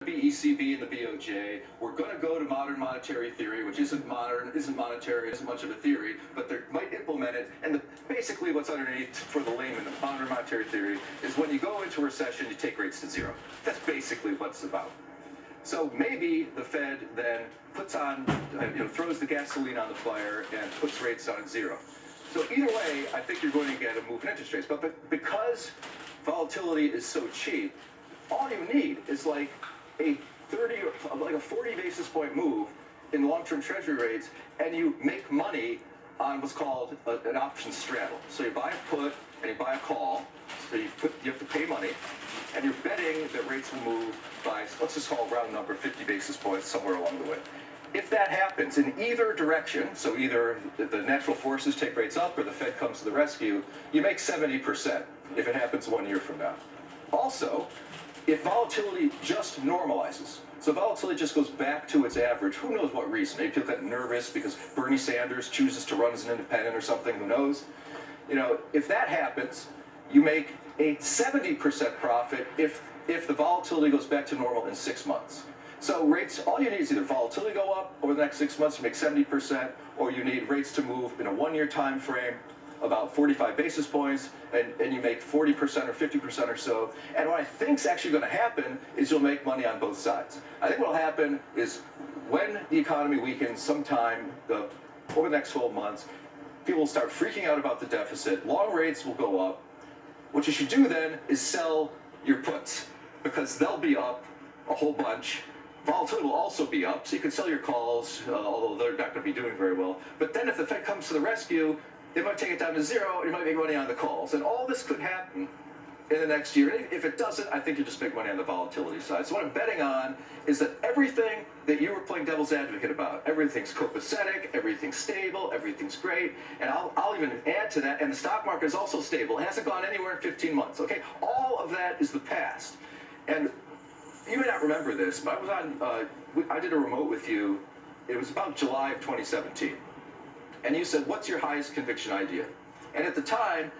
ECB and the BOJ. We're going to go to modern monetary theory, which isn't modern, isn't monetary, isn't much of a theory, but they might implement it. And basically what's underneath for the layman of modern monetary theory is when you go into a recession, you take rates to zero. That's basically what it's about. So maybe the Fed then puts on, throws the gasoline on the fire and puts rates on zero. So either way, I think you're going to get a move in interest rates. But because volatility is so cheap, all you need is like a 40 basis point move in long-term treasury rates, and you make money on what's called an option straddle. So you buy a put and you buy a call. So you have to pay money, and you're betting that rates will move by, let's just call it round number, 50 basis points somewhere along the way. If that happens in either direction, so either the natural forces take rates up or the Fed comes to the rescue, you make 70% if it happens 1 year from now. Also, if volatility just normalizes, so volatility just goes back to its average, who knows what reason? Maybe people get nervous because Bernie Sanders chooses to run as an independent or something, who knows? If that happens, you make a 70% profit if the volatility goes back to normal in 6 months. So rates, all you need is either volatility go up over the next 6 months, you make 70%, or you need rates to move in a 1 year time frame about 45 basis points, and you make 40% or 50% or so. And what I think's actually going to happen is you'll make money on both sides. I think what'll happen is when the economy weakens sometime over the next 12 months, people will start freaking out about the deficit, long rates will go up. What you should do then is sell your puts, because they'll be up a whole bunch. Volatility will also be up, so you can sell your calls, although they're not going to be doing very well. But then if the Fed comes to the rescue, they might take it down to zero, you might make money on the calls. And all this could happen in the next year. And if it doesn't, I think you just make money on the volatility side. So what I'm betting on is that everything that you were playing devil's advocate about, everything's copacetic, everything's stable, everything's great, and I'll even add to that, and the stock market is also stable. It hasn't gone anywhere in 15 months, okay? All of that is the past. And you may not remember this, but I did a remote with you. It was about July of 2017. And you said, what's your highest conviction idea? And at the time,